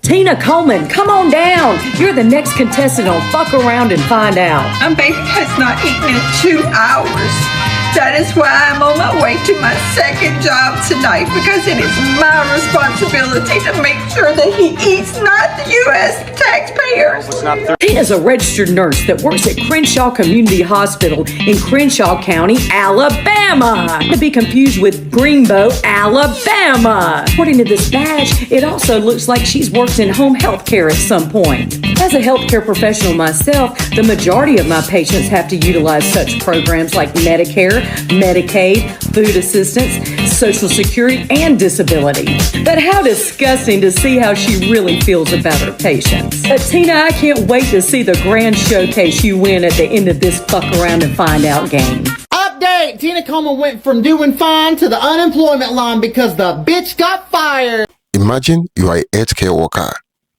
Tina Coleman, come on down. You're the next contestant on Fuck Around and Find Out. My baby has not eaten in 2 hours. That is why I'm on my way to my second job tonight, because it is my responsibility to make sure that he eats, not the U.S. taxpayers. Tina's a registered nurse that works at Crenshaw Community Hospital in Crenshaw County, Alabama. Not to be confused with Greenbow, Alabama. According to this badge, it also looks like she's worked in home health care at some point. As a healthcare professional myself, the majority of my patients have to utilize such programs like Medicare, Medicaid, food assistance, Social Security, and disability. But how disgusting to see how she really feels about her patients. Tina, I can't wait to see the grand showcase you win at the end of this Fuck Around and Find Out game. Update! Tina Coleman went from doing fine to the unemployment line because the bitch got fired. Imagine you are a healthcare worker.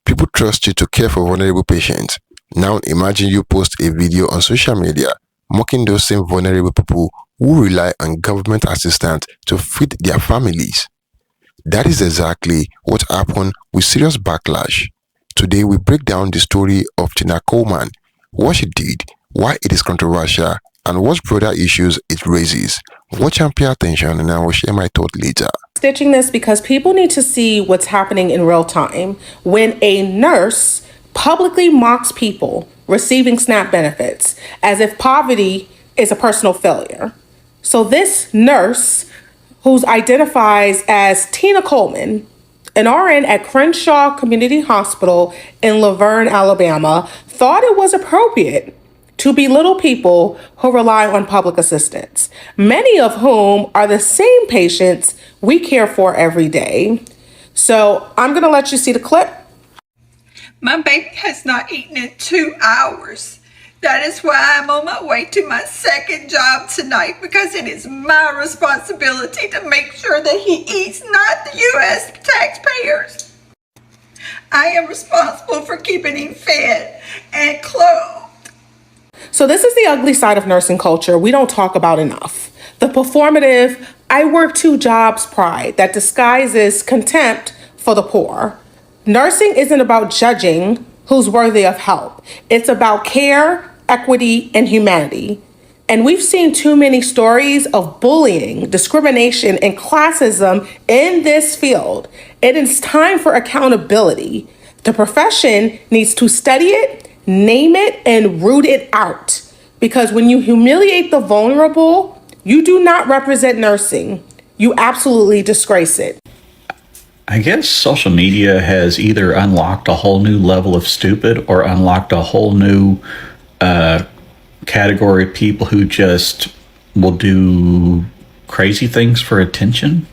People trust you to care for vulnerable patients. Now imagine you post a video on social media mocking those same vulnerable people who rely on government assistance to feed their families. That is exactly what happened with serious backlash. Today we break down the story of Tina Coleman, what she did, why it is controversial, and what broader issues it raises. Watch and pay attention, and I will share my thought later. Stitching this because people need to see what's happening in real time. When a nurse publicly mocks people receiving SNAP benefits as if poverty is a personal failure. So this nurse, who identifies as Tina Coleman, an RN at Crenshaw Community Hospital in Laverne, Alabama, thought it was appropriate to belittle people who rely on public assistance, many of whom are the same patients we care for every day. So I'm gonna let you see the clip. My baby has not eaten in 2 hours. That is why I'm on my way to my second job tonight, because it is my responsibility to make sure that he eats, not the U.S. taxpayers. I am responsible for keeping him fed and clothed. So this is the ugly side of nursing culture we don't talk about enough. The performative, I work 2 jobs pride that disguises contempt for the poor. Nursing isn't about judging who's worthy of help. It's about care, equity, and humanity. And we've seen too many stories of bullying, discrimination, and classism in this field. It is time for accountability. The profession needs to study it, name it, and root it out. Because when you humiliate the vulnerable, you do not represent nursing. You absolutely disgrace it. I guess social media has either unlocked a whole new level of stupid or unlocked a whole new category of people who just will do crazy things for attention.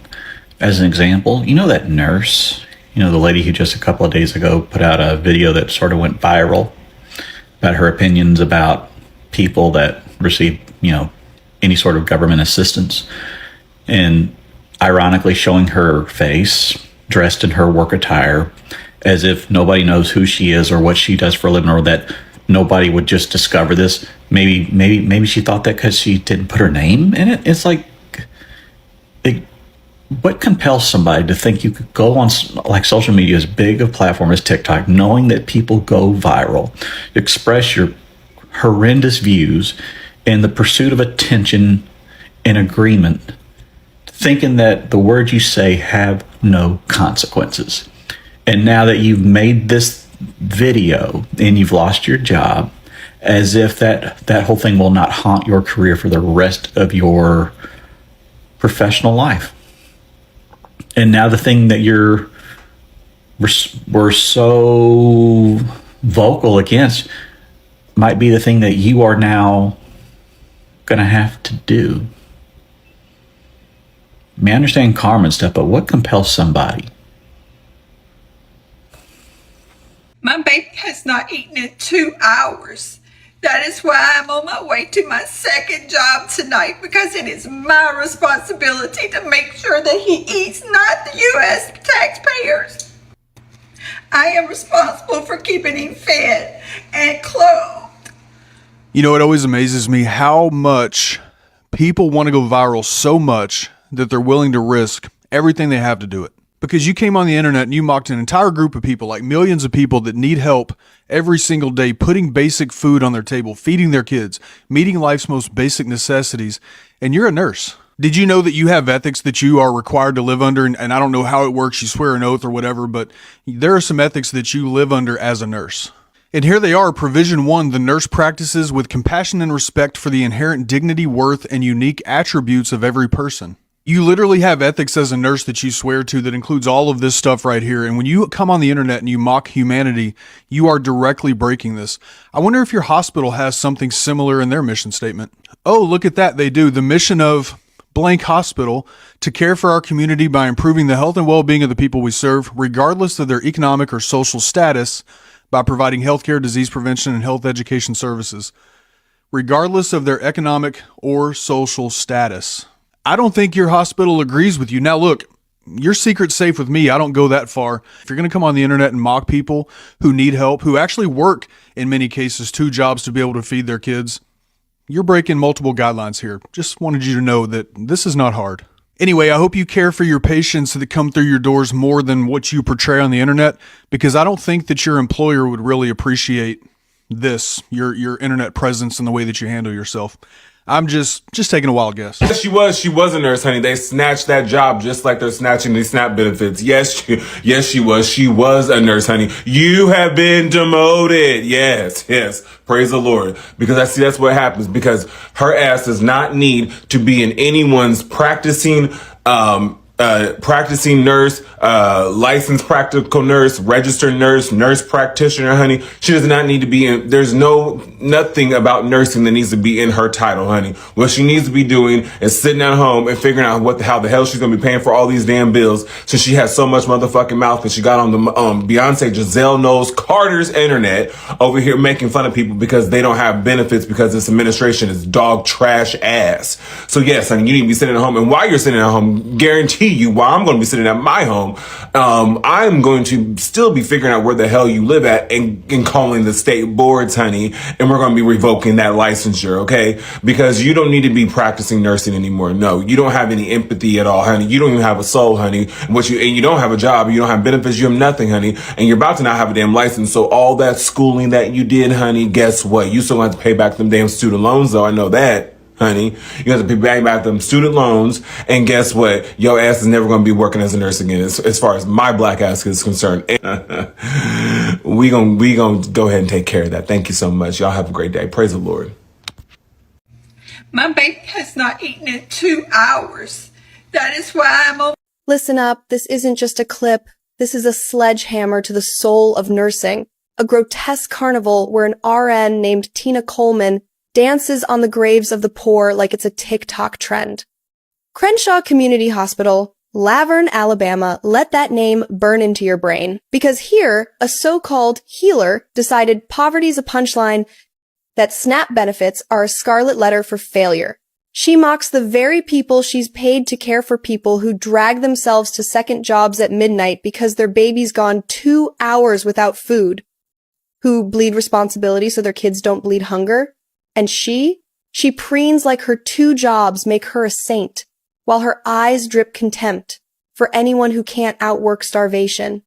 As an example, you know that nurse, the lady who just a couple of days ago put out a video that sort of went viral about her opinions about people that receive, any sort of government assistance, and ironically showing her face dressed in her work attire as if nobody knows who she is or what she does for a living, or that nobody would just discover this. Maybe she thought that because she didn't put her name in it. It's like, what compels somebody to think you could go on like social media, as big a platform as TikTok, knowing that people go viral, express your horrendous views in the pursuit of attention and agreement, thinking that the words you say have no consequences. And now that you've made this video and you've lost your job, as if that whole thing will not haunt your career for the rest of your professional life. And now the thing that we're so vocal against might be the thing that you are now going to have to do. I mean, I understand karma and stuff, but what compels somebody? My baby has not eaten in 2 hours. That is why I'm on my way to my second job tonight, because it is my responsibility to make sure that he eats, not the U.S. taxpayers. I am responsible for keeping him fed and clothed. You know, it always amazes me how much people want to go viral so much that they're willing to risk everything they have to do it. Because you came on the internet and you mocked an entire group of people, like millions of people that need help every single day, putting basic food on their table, feeding their kids, meeting life's most basic necessities, and you're a nurse. Did you know that you have ethics that you are required to live under? And I don't know how it works. You swear an oath or whatever, but there are some ethics that you live under as a nurse. And here they are, Provision 1, the nurse practices with compassion and respect for the inherent dignity, worth, and unique attributes of every person. You literally have ethics as a nurse that you swear to that includes all of this stuff right here. And when you come on the internet and you mock humanity, you are directly breaking this. I wonder if your hospital has something similar in their mission statement. Oh, look at that. They do. The mission of blank hospital to care for our community by improving the health and well-being of the people we serve, regardless of their economic or social status, by providing healthcare, disease prevention, and health education services, regardless of their economic or social status. I don't think your hospital agrees with you. Now look, your secret's safe with me. I don't go that far. If you're going to come on the internet and mock people who need help, who actually work in many cases 2 jobs to be able to feed their kids, you're breaking multiple guidelines here. Just wanted you to know that this is not hard. Anyway, I hope you care for your patients that come through your doors more than what you portray on the internet, because I don't think that your employer would really appreciate this, your internet presence and the way that you handle yourself. I'm just taking a wild guess. Yes, she was a nurse, honey. They snatched that job just like they're snatching these SNAP benefits. Yes, she was a nurse, honey. You have been demoted. Yes. Praise the Lord. Because that's what happens, because her ass does not need to be in anyone's practicing nurse, licensed practical nurse, registered nurse practitioner, honey. She does not need to be in, there's nothing about nursing that needs to be in her title, honey. What she needs to be doing is sitting at home and figuring out how the hell she's going to be paying for all these damn bills, since she has so much motherfucking mouth that she got on the, Beyonce Giselle Knowles Carter's internet over here making fun of people because they don't have benefits because this administration is dog trash ass. So yes, honey, you need to be sitting at home. And while you're sitting at home, guarantee you, while I'm going to be sitting at my home, I'm going to still be figuring out where the hell you live at and calling the state boards, honey, and we're going to be revoking that licensure, okay? Because you don't need to be practicing nursing anymore. No, you don't have any empathy at all, honey. You don't even have a soul, honey. And you don't have a job, you don't have benefits, you have nothing, honey, and you're about to not have a damn license. So all that schooling that you did, honey, guess what? You still have to pay back them damn student loans, though. I know that. Honey, you have to pay back them student loans, and guess what? Your ass is never going to be working as a nurse again, as far as my black ass is concerned. we gonna go ahead and take care of that. Thank you so much. Y'all have a great day. Praise the Lord. My baby has not eaten in 2 hours. That is why I'm on. Listen up, this isn't just a clip. This is a sledgehammer to the soul of nursing. A grotesque carnival where an RN named Tina Coleman dances on the graves of the poor like it's a TikTok trend. Crenshaw Community Hospital, Laverne, Alabama, let that name burn into your brain. Because here, a so-called healer decided poverty's a punchline, that SNAP benefits are a scarlet letter for failure. She mocks the very people she's paid to care for people who drag themselves to second jobs at midnight because their baby's gone 2 hours without food, who bleed responsibility so their kids don't bleed hunger. And she preens like her 2 jobs make her a saint, while her eyes drip contempt for anyone who can't outwork starvation.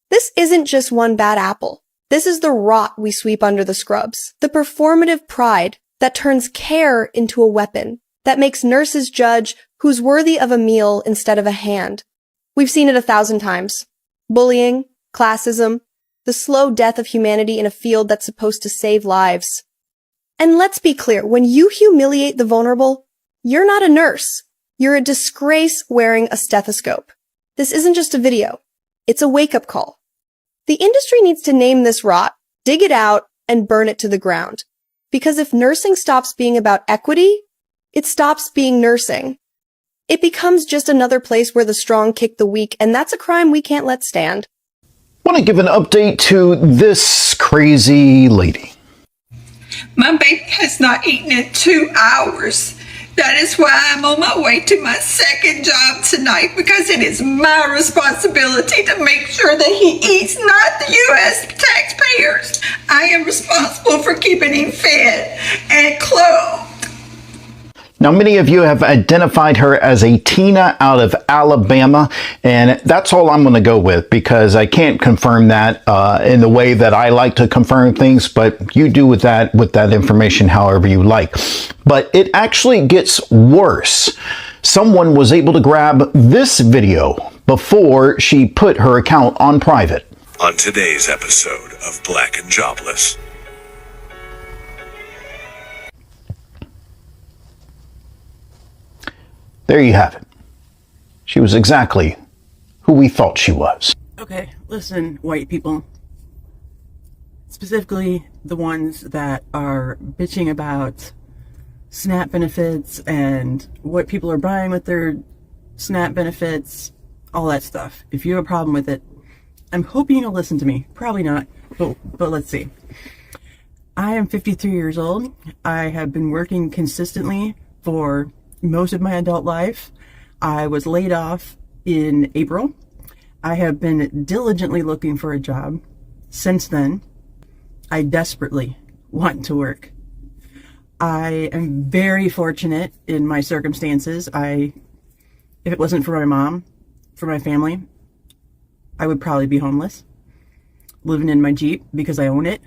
This isn't just one bad apple. This is the rot we sweep under the scrubs. The performative pride that turns care into a weapon, that makes nurses judge who's worthy of a meal instead of a hand. We've seen it 1,000 times. Bullying, classism, the slow death of humanity in a field that's supposed to save lives. And let's be clear, when you humiliate the vulnerable, you're not a nurse. You're a disgrace wearing a stethoscope. This isn't just a video. It's a wake-up call. The industry needs to name this rot, dig it out, and burn it to the ground. Because if nursing stops being about equity, it stops being nursing. It becomes just another place where the strong kick the weak, and that's a crime we can't let stand. I want to give an update to this crazy lady. My baby has not eaten in 2 hours. That is why I'm on my way to my second job tonight, because it is my responsibility to make sure that he eats, not the U.S. taxpayers. I am responsible for keeping him fed and clothed. Now, many of you have identified her as a Tina out of Alabama, and that's all I'm going to go with because I can't confirm that in the way that I like to confirm things, but you do with that information however you like. But it actually gets worse. Someone was able to grab this video before she put her account on private. On today's episode of Black and Jobless. There you have it. She was exactly who we thought she was. Okay, listen, white people. Specifically, the ones that are bitching about SNAP benefits and what people are buying with their SNAP benefits, all that stuff. If you have a problem with it, I'm hoping you'll listen to me. Probably not, but let's see. I am 53 years old. I have been working consistently for most of my adult life. I was laid off in April. I have been diligently looking for a job since then. I desperately want to work. I am very fortunate in my circumstances. If it wasn't for my mom, for my family, I would probably be homeless, living in my Jeep because I own it.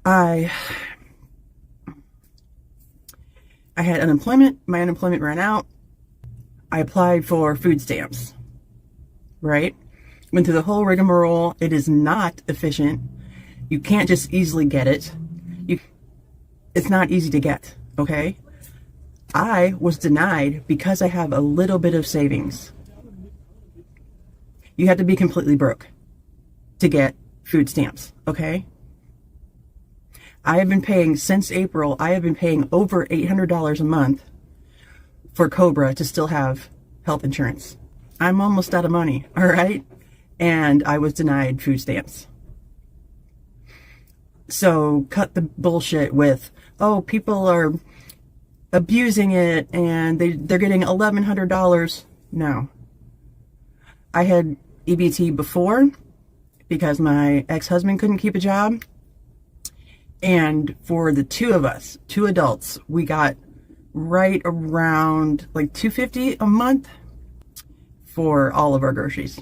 I had unemployment. My unemployment ran out. I applied for food stamps, right? Went through the whole rigmarole. It is not efficient. You can't just easily get it. It's not easy to get, okay? I was denied because I have a little bit of savings. You have to be completely broke to get food stamps, okay? I have been paying, since April, I have been paying over $800 a month for Cobra to still have health insurance. I'm almost out of money, all right? And I was denied food stamps. So cut the bullshit with, oh, people are abusing it and they're getting $1,100. No. I had EBT before because my ex-husband couldn't keep a job. And for the two of us, two adults, we got right around like $250 a month for all of our groceries.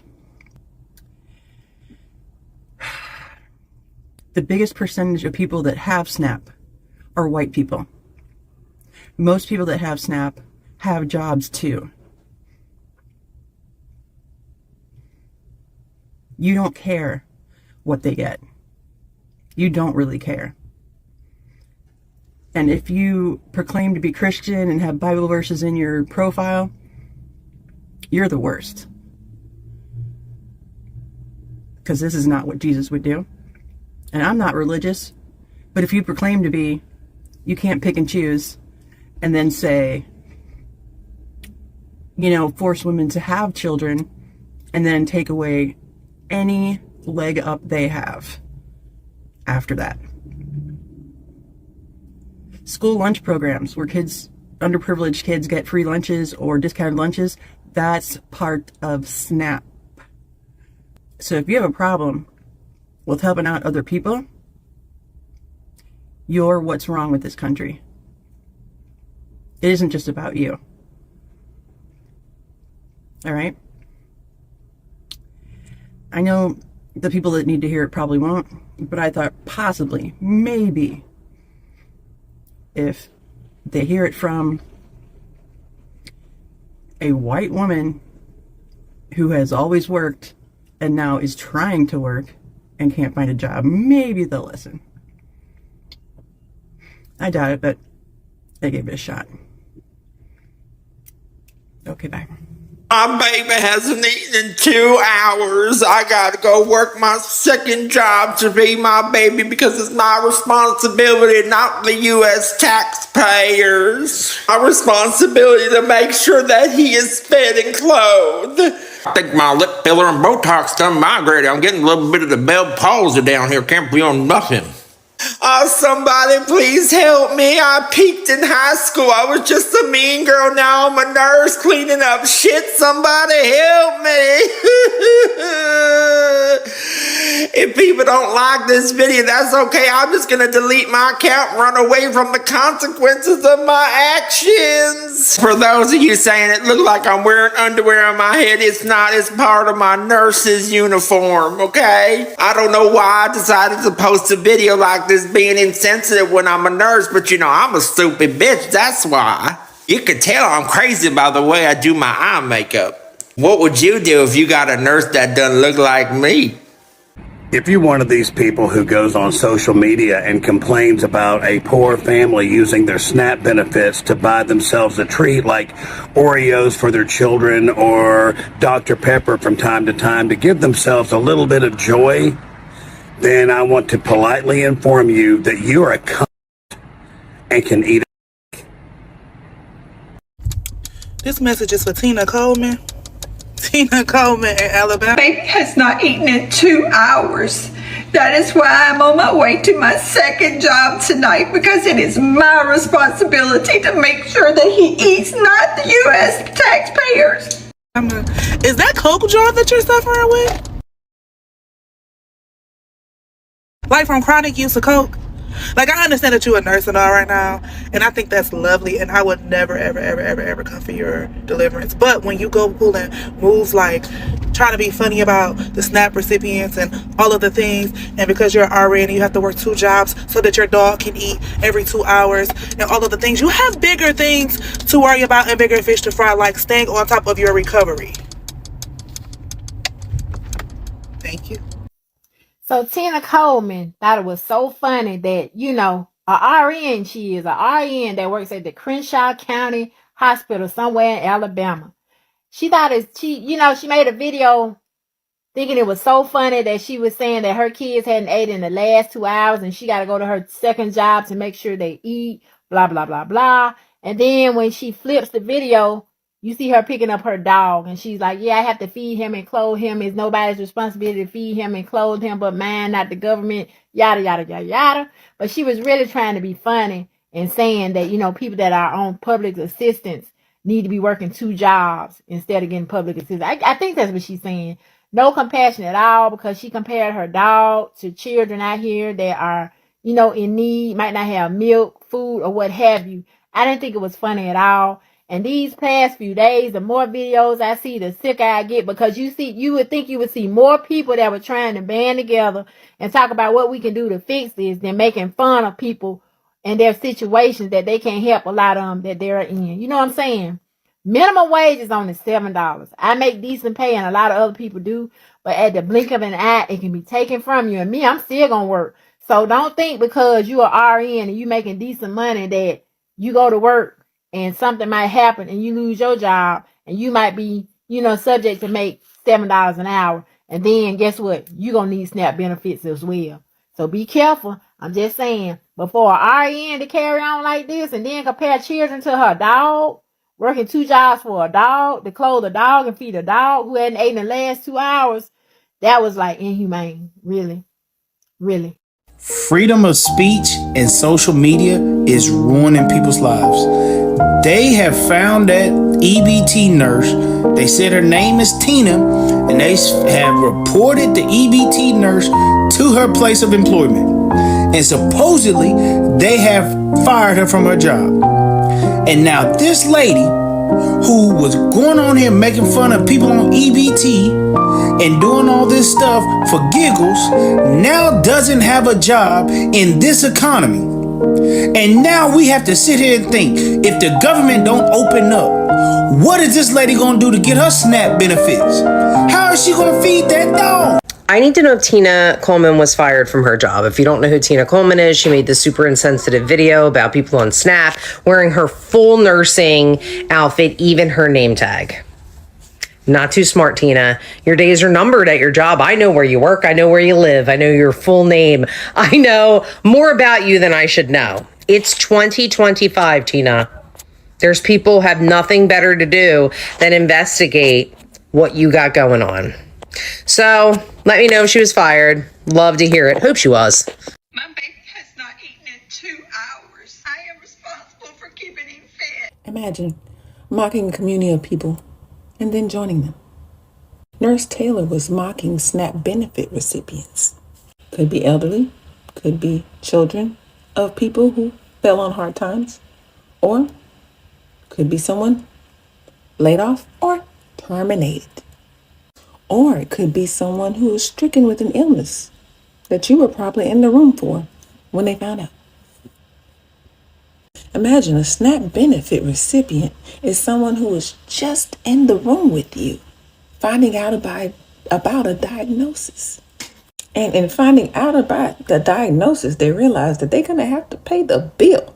The biggest percentage of people that have SNAP are white people. Most people that have SNAP have jobs too. You don't care what they get. You don't really care. And if you proclaim to be Christian and have Bible verses in your profile, you're the worst. Because this is not what Jesus would do. And I'm not religious, but if you proclaim to be, you can't pick and choose and then say, force women to have children and then take away any leg up they have after that. School lunch programs where underprivileged kids get free lunches or discounted lunches, that's part of SNAP. So if you have a problem with helping out other people, you're what's wrong with this country. It isn't just about you. All right? I know the people that need to hear it probably won't, but I thought possibly, maybe, if they hear it from a white woman who has always worked and now is trying to work and can't find a job, maybe they'll listen. I doubt it, but I gave it a shot. Okay, bye. My baby hasn't eaten in 2 hours. I gotta go work my second job to feed my baby because it's my responsibility, not the U.S. taxpayers. My responsibility to make sure that he is fed and clothed. I think my lip filler and Botox done migrated. I'm getting a little bit of the Bell palsy down here. Can't feel nothing. Oh, somebody please help me. I peaked in high school. I was just a mean girl. Now I'm a nurse cleaning up shit. Somebody help me. If people don't like this video, that's okay. I'm just gonna delete my account and run away from the consequences of my actions. For those of you saying it looked like I'm wearing underwear on my head, it's not. It's part of my nurse's uniform, okay? I don't know why I decided to post a video like this being insensitive when I'm a nurse, but you know, I'm a stupid bitch, that's why. You can tell I'm crazy by the way I do my eye makeup. What would you do if you got a nurse that doesn't look like me? If you're one of these people who goes on social media and complains about a poor family using their SNAP benefits to buy themselves a treat like Oreos for their children or Dr. Pepper from time to time to give themselves a little bit of joy, then I want to politely inform you that you are a cunt and can eat it. This message is for Tina Coleman. Tina Coleman in Alabama. Baby has not eaten in 2 hours. That is why I'm on my way to my second job tonight, because it is my responsibility to make sure that he eats, not the U.S. taxpayers. Is that coke jar that you're suffering with? Like from chronic use of coke? Like, I understand that you're a nurse and all right now, and I think that's lovely, and I would never, ever come for your deliverance. But when you go pulling moves like trying to be funny about the SNAP recipients and all of the things, and because you're an RN and you have to work 2 jobs so that your dog can eat every 2 hours, and all of the things, you have bigger things to worry about and bigger fish to fry, like staying on top of your recovery. Thank you. So Tina Coleman thought it was so funny that, you know, a RN, she is a RN that works at the Crenshaw County Hospital somewhere in Alabama. She thought she made a video thinking it was so funny that she was saying that her kids hadn't ate in the last 2 hours and she got to go to her second job to make sure they eat, blah, blah, blah, blah. And then when she flips the video, you see her picking up her dog, and she's like, yeah, I have to feed him and clothe him. It's nobody's responsibility to feed him and clothe him but mine, not the government, yada, yada, yada, yada. But she was really trying to be funny and saying that, you know, people that are on public assistance need to be working 2 jobs instead of getting public assistance. I think that's what she's saying. No compassion at all, because she compared her dog to children out here that are, you know, in need, might not have milk, food, or what have you. I didn't think it was funny at all. And these past few days, the more videos I see, the sicker I get, because you would think you would see more people that were trying to band together and talk about what we can do to fix this than making fun of people and their situations that they can't help, a lot of them that they're in. You know what I'm saying? Minimum wage is only $7. I make decent pay, and a lot of other people do, but at the blink of an eye, it can be taken from you. And me, I'm still gonna work. So don't think because you are RN and you making decent money that you go to work and something might happen and you lose your job and you might be, you know, subject to make $7 an hour. And then guess what? You're going to need SNAP benefits as well. So be careful. I'm just saying, before an RN to carry on like this and then compare children to her dog, working 2 jobs for a dog, to clothe a dog and feed a dog who hadn't eaten in the last 2 hours, that was like inhumane. Really, really. Freedom of speech and social media is ruining people's lives. They have found that EBT nurse. They said her name is Tina, and they have reported the EBT nurse to her place of employment. And supposedly, they have fired her from her job. And now this lady, who was going on here making fun of people on EBT and doing all this stuff for giggles, now doesn't have a job in this economy. And now we have to sit here and think, if the government don't open up, what is this lady gonna do to get her SNAP benefits? How is she gonna feed that dog? I need to know if Tina Coleman was fired from her job. If you don't know who Tina Coleman is, she made this super insensitive video about people on SNAP wearing her full nursing outfit, even her name tag. Not too smart, Tina. Your days are numbered at your job. I know where you work. I know where you live. I know your full name. I know more about you than I should know. It's 2025, Tina. There's people who have nothing better to do than investigate what you got going on. So let me know if she was fired. Love to hear it. Hope she was. My baby has not eaten in 2 hours. I am responsible for keeping him fed. Imagine mocking a community of people and then joining them. Nurse Taylor was mocking SNAP benefit recipients. Could be elderly, could be children of people who fell on hard times, or could be someone laid off or terminated. Or it could be someone who is stricken with an illness that you were probably in the room for when they found out. Imagine a SNAP benefit recipient is someone who is just in the room with you, finding out about a diagnosis. And in finding out about the diagnosis, they realize that they're going to have to pay the bill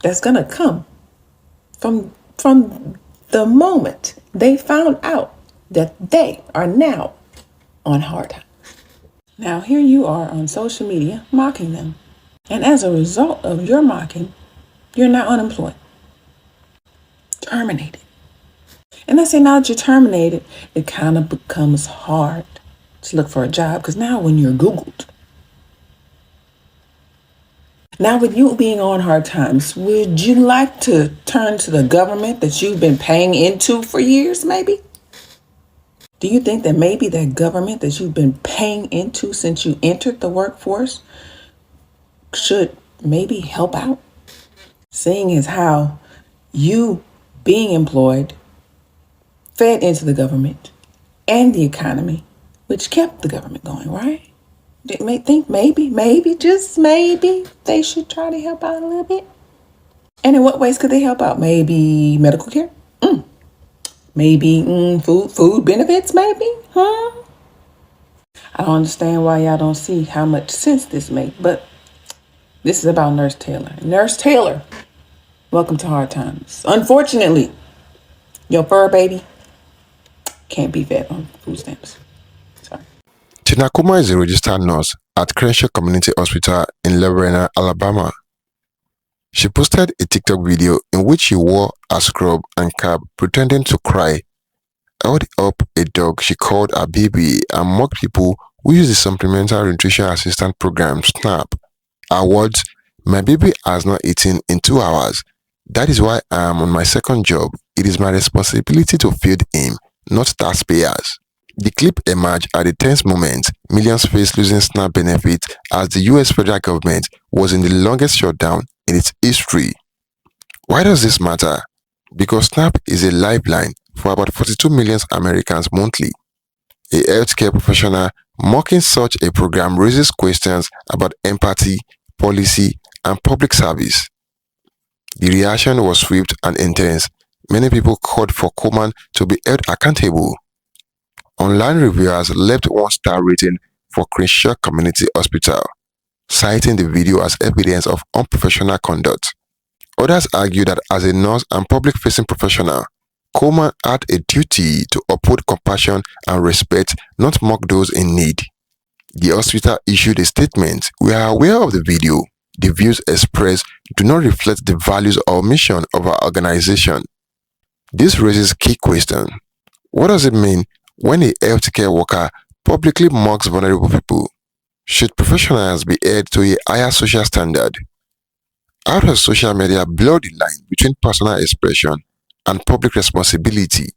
that's going to come from the moment they found out that they are now on hard times. Now, here you are on social media mocking them. And as a result of your mocking, you're now unemployed, terminated. And I say now that you're terminated, it kind of becomes hard to look for a job, because now when you're Googled, now with you being on hard times, would you like to turn to the government that you've been paying into for years, maybe? Do you think that maybe that government that you've been paying into since you entered the workforce should maybe help out? Seeing as how you being employed fed into the government and the economy, which kept the government going, right? They may think maybe, just maybe, they should try to help out a little bit. And in what ways could they help out? Maybe medical care? Maybe food benefits, maybe? I don't understand why y'all don't see how much sense this makes, but this is about Nurse Taylor. Nurse Taylor, welcome to hard times. Unfortunately, your fur baby can't be fed on food stamps. Sorry. Tina Coleman is a registered nurse at Crenshaw Community Hospital in Lorena, Alabama. She posted a TikTok video in which she wore a scrub and cap, pretending to cry, held up a dog she called a baby, and mocked people who use the Supplemental Nutrition Assistance Program SNAP. Her words, "My baby has not eaten in 2 hours. That is why I am on my second job. It is my responsibility to feed him, not taxpayers." The clip emerged at a tense moment millions face losing SNAP benefits as the US federal government was in the longest shutdown in its history. Why does this matter? Because SNAP is a lifeline for about 42 million Americans monthly. A healthcare professional mocking such a program raises questions about empathy, policy, and public service. The reaction was swift and intense. Many people called for Coleman to be held accountable. Online reviewers left 1-star rating for Crenshaw Community Hospital, citing the video as evidence of unprofessional conduct. Others argue that as a nurse and public-facing professional, Coleman had a duty to uphold compassion and respect, not mock those in need. The hospital issued a statement: "We are aware of the video. The views expressed do not reflect the values or mission of our organization." This raises key questions. What does it mean when a healthcare worker publicly mocks vulnerable people? Should professionals be held to a higher social standard? How does social media blur the line between personal expression and public responsibility?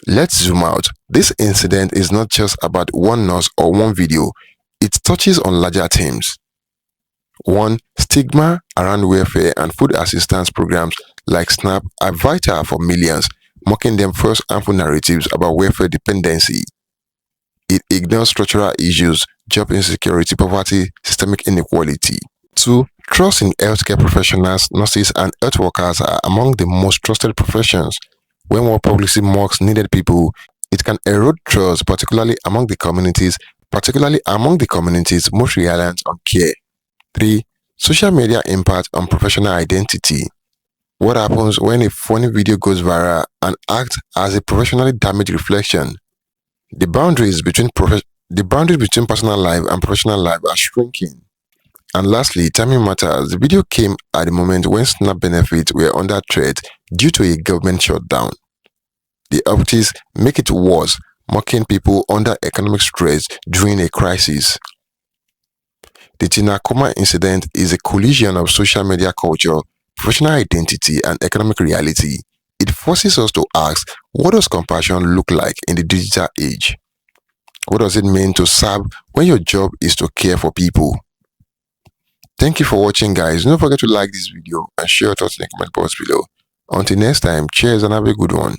Let's zoom out. This incident is not just about one nurse or one video. It touches on larger themes. 1. Stigma around welfare and food assistance programs like SNAP are vital for millions, mocking them first harmful narratives about welfare dependency. It ignores structural issues, job insecurity, poverty, systemic inequality. 2. Trust in healthcare professionals, nurses, and health workers are among the most trusted professions. When more publicity mocks needed people, it can erode trust, particularly among the communities most reliant on care. 3. Social media impact on professional identity. What happens when a funny video goes viral and acts as a professionally damaged reflection? The boundaries between personal life and professional life are shrinking. And lastly, timing matters. The video came at the moment when SNAP benefits were under threat due to a government shutdown. The optics make it worse, mocking people under economic stress during a crisis. The Tina Coleman incident is a collision of social media culture, professional identity, and economic reality. It forces us to ask, what does compassion look like in the digital age? What does it mean to serve when your job is to care for people? Thank you for watching, guys. Don't forget to like this video and share your thoughts in the comment box below. Until next time, cheers and have a good one.